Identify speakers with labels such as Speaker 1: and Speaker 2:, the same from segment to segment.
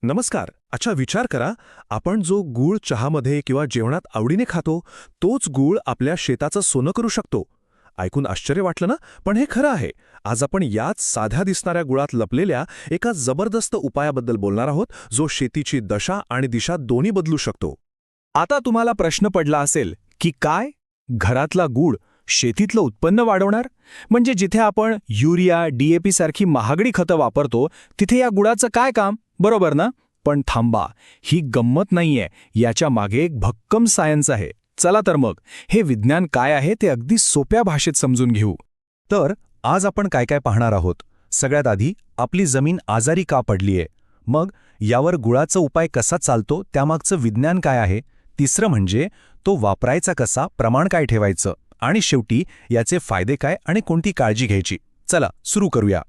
Speaker 1: नमस्कार. अच्छा विचार करा, आपण जो गूळ चहामध्ये किंवा जेवणात आवडीने खातो, तोच गूळ आपल्या शेताचं सोनं करू शकतो. ऐकून आश्चर्य वाटलं ना? पण हे खरं आहे. आज आपण याच साध्या दिसणाऱ्या गुळात लपलेल्या एका जबरदस्त उपायाबद्दल बोलणार आहोत, जो शेतीची दशा आणि दिशा दोन्ही बदलू शकतो.
Speaker 2: आता तुम्हाला प्रश्न पडला असेल की काय घरातला गूळ शेतीतलं उत्पन्न वाढवणार? म्हणजे जिथे आपण युरिया डीएपी सारखी महागडी खतं वापरतो तिथे या गुळाचं काय काम, बरोबर ना? पण थांबा, ही गंमत नाहीये, याच्या मागे एक भक्कम सायन्स आहे. चला तर मग हे विज्ञान काय आहे ते अगदी सोप्या भाषेत समजून घेऊ.
Speaker 3: तर आज आपण काय काय पाहणार आहोत. सगळ्यात आधी आपली जमीन आजारी का पडलीये, मग यावर गुळाचा उपाय कसा चालतो त्यामागचं विज्ञान काय आहे, तिसरं म्हणजे तो वापरायचा कसा, प्रमाण काय ठेवायचं, आणि शेवटी याचे फायदे काय आणि कोणती काळजी घ्यायची. चला सुरू करूया.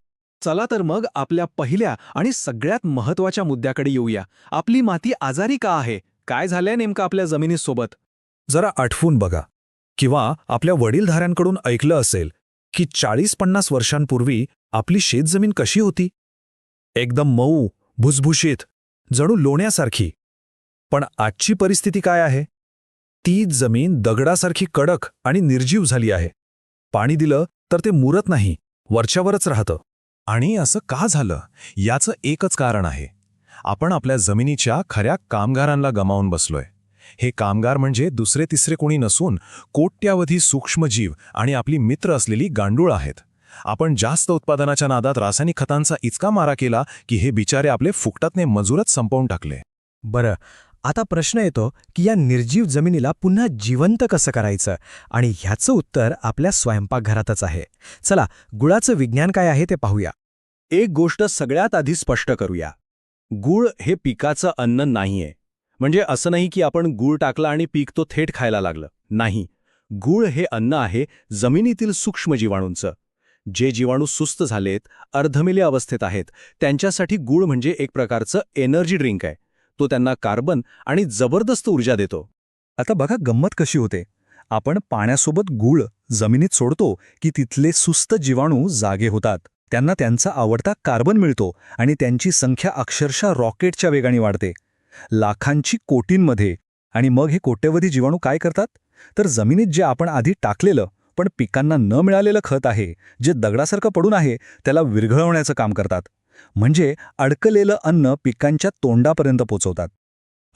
Speaker 2: चला तर मग आपल्या पहिल्या आणि सगळ्यात महत्त्वाच्या मुद्द्याकडे येऊया. आपली माती आजारी का आहे? काय झालंय नेमकं आपल्या जमिनीसोबत?
Speaker 3: जरा आठवून बघा, किंवा आपल्या वडीलधाऱ्यांकडून ऐकलं असेल की 40-50 वर्षांपूर्वी आपली शेतजमीन कशी होती, एकदम मऊ, भुसभुशीत, जणू लोण्यासारखी. पण आजची परिस्थिती काय आहे? तीच जमीन दगडासारखी कडक आणि निर्जीव झाली आहे. पाणी दिलं तर ते मुरत नाही, वरच्यावरच राहतं. आणि असं का झालं याचं एकच कारण आहे. आपण आपल्या जमिनीच्या खऱ्या कामगारांना गमावून बसलोय. हे कामगार म्हणजे दुसरे तिसरे कोणी नसून कोट्यावधी सूक्ष्मजीव आणि आपली मित्र असलेली गांडूळ आहेत. आपण जास्त उत्पादनाच्या नादात रासायनिक खतांचा इतका मारा केला की हे बिचारे आपले फुकटातने मजूरच संपवून टाकले.
Speaker 4: बरं, आता प्रश्न येतो की या निर्जीव जमिनीला पुन्हा जिवंत कसं करायचं, आणि ह्याचं उत्तर आपल्या स्वयंपाकघरातच आहे. चला, गुळाचं विज्ञान काय आहे ते पाहूया.
Speaker 2: एक गोष्ट सगळ्यात आधी स्पष्ट करूया. गूळ हे पिकाचं अन्न नाहीये. म्हणजे असं नाही की आपण गूळ टाकला आणि पीक तो थेट खायला लागलं. नाही, गूळ हे अन्न आहे जमिनीतील सूक्ष्म जीवाणूंचं. जे जीवाणू सुस्त झालेत, अर्धमेल्या अवस्थेत आहेत, त्यांच्यासाठी गूळ म्हणजे एक प्रकारचं एनर्जी ड्रिंक आहे. तो त्यांना कार्बन आणि जबरदस्त ऊर्जा देतो.
Speaker 3: आता बघा गंमत कशी होते. आपण पाण्यासोबत गूळ जमिनीत सोडतो की तिथले सुस्त जीवाणू जागे होतात. त्यांना त्यांचा आवडता कार्बन मिळतो आणि त्यांची संख्या अक्षरशः रॉकेटच्या वेगाने वाढते, लाखांची कोटींमध्ये. आणि मग हे कोट्यवधी जीवाणू काय करतात? तर जमिनीत जे आपण आधी टाकलेलं पण पिकांना न मिळालेलं खत आहे, जे दगडासारखं पडून आहे, त्याला विरघळवण्याचं काम करतात. म्हणजे अडकलेलं अन्न पिकांच्या तोंडापर्यंत पोचवतात.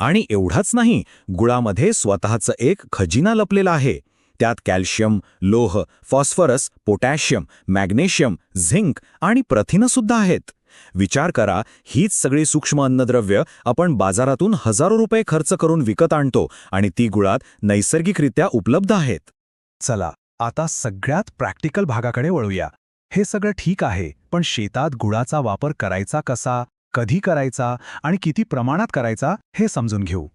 Speaker 2: आणि एवढाच नाही, गुळामध्ये स्वतःचं एक खजिना लपलेला आहे. त्यात कॅल्शियम, लोह, फॉस्फरस, पोटॅशियम, मॅग्नेशियम, झिंक आणि प्रथिनंसुद्धा आहेत. विचार करा, हीच सगळी सूक्ष्म अन्नद्रव्य आपण बाजारातून हजारो रुपये खर्च करून विकत आणतो आणि ती गुळात नैसर्गिकरित्या उपलब्ध आहेत.
Speaker 3: चला आता सगळ्यात प्रॅक्टिकल भागाकडे वळूया. हे सगळं ठीक आहे, पण शेतात गुळाचा वापर करायचा कसा, कधी करायचा आणि किती प्रमाणात करायचा हे समजून घेऊ.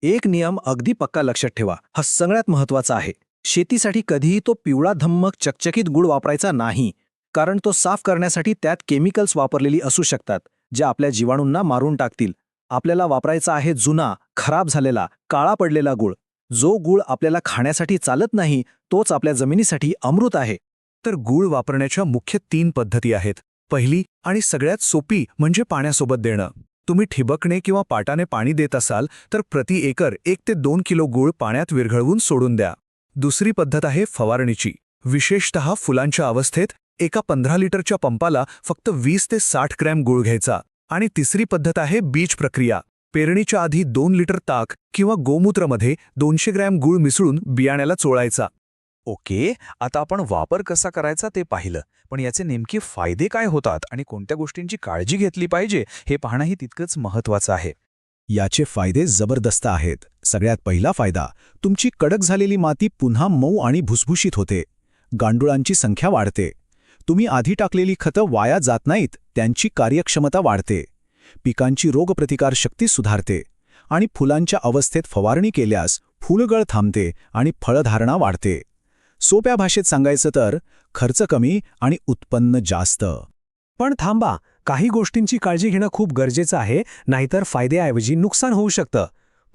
Speaker 4: एक नियम अगदी पक्का लक्षात ठेवा, हा सगळ्यात महत्त्वाचा आहे. शेतीसाठी कधीही तो पिवळा धम्मक चकचकीत गूळ वापरायचा नाही, कारण तो साफ करण्यासाठी त्यात केमिकल्स वापरलेली असू शकतात, जे आपल्या जीवाणूंना मारून टाकतील. आपल्याला वापरायचा आहे जुना, खराब झालेला, काळा पडलेला गूळ. जो गूळ आपल्याला खाण्यासाठी चालत नाही, तोच आपल्या जमिनीसाठी अमृत आहे.
Speaker 3: तर गूळ वापरण्याच्या मुख्य 3 पद्धती आहेत. पहिली आणि सगळ्यात सोपी म्हणजे पाण्यासोबत देणं. तुम्ही ठिबकने किंवा पाटाने पाणी देत असाल तर प्रति एकर 1 ते 2 किलो गूळ पाण्यात विरघळवून सोडून द्या. दुसरी पद्धत आहे फवारणीची. विशेषतः फुलांच्या अवस्थेत एका 15 लिटरच्या पंपाला फक्त 20 ते 60 ग्रॅम गूळ घ्यायचा. आणि तिसरी पद्धत आहे बीज प्रक्रिया. पेरणीच्या आधी 2 लिटर ताक किंवा गोमूत्रामध्ये 200 ग्रॅम गूळ मिसळून बियाण्याला चोळायचा. ओके, आता आपण वापर कसा करायचा ते पाहिलं, पण याचे नेमके फायदे काय होतात आणि कोणत्या गोष्टींची काळजी घेतली पाहिजे हे पाहणंही तितकंच महत्त्वाचं आहे. याचे फायदे जबरदस्त आहेत. सगळ्यात पहिला फायदा, तुमची कडक झालेली माती पुन्हा मऊ आणि भुसभुशीत होते. गांडुळांची संख्या वाढते. तुम्ही आधी टाकलेली खतं वाया जात नाहीत, त्यांची कार्यक्षमता वाढते. पिकांची रोगप्रतिकार शक्ती सुधारते. आणि फुलांच्या अवस्थेत फवारणी केल्यास फुलगळ थांबते आणि फळधारणा वाढते. सोप्या भाषेत सांगायचं तर खर्च कमी आणि उत्पन्न जास्त.
Speaker 4: पण थांबा, काही गोष्टींची काळजी घेणं खूप गरजेचं आहे, नाहीतर फायद्याऐवजी नुकसान होऊ शकतं.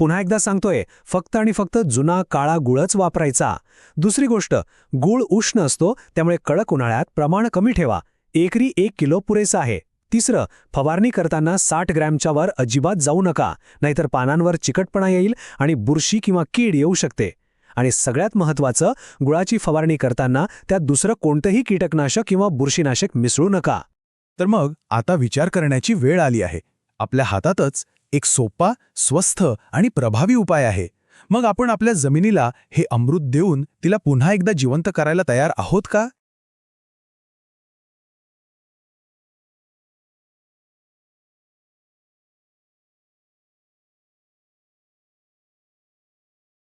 Speaker 4: पुन्हा एकदा सांगतोय, फक्त आणि फक्त जुना काळा गुळच वापरायचा. दुसरी गोष्ट, गूळ उष्ण असतो, त्यामुळे कडक उन्हाळ्यात प्रमाण कमी ठेवा. एकरी 1 किलो पुरेसा आहे.
Speaker 2: तिसरं, फवारणी करताना 60 ग्रॅमच्या वर अजिबात जाऊ नका, नाहीतर पानांवर चिकटपणा येईल आणि बुरशी किंवा कीड येऊ शकते. आणि सगळ्यात महत्त्वाचं, गुळाची फवारणी करताना त्यात दुसरं कोणतंही कीटकनाशक किंवा बुरशीनाशक मिसळू नका.
Speaker 3: तर मग आता विचार करण्याची वेळ आली आहे. आपल्या हातातच एक सोपा, स्वस्थ आणि प्रभावी उपाय आहे. मग आपण आपल्या जमिनीला हे अमृत देऊन तिला पुन्हा एकदा जिवंत करायला तयार आहोत का?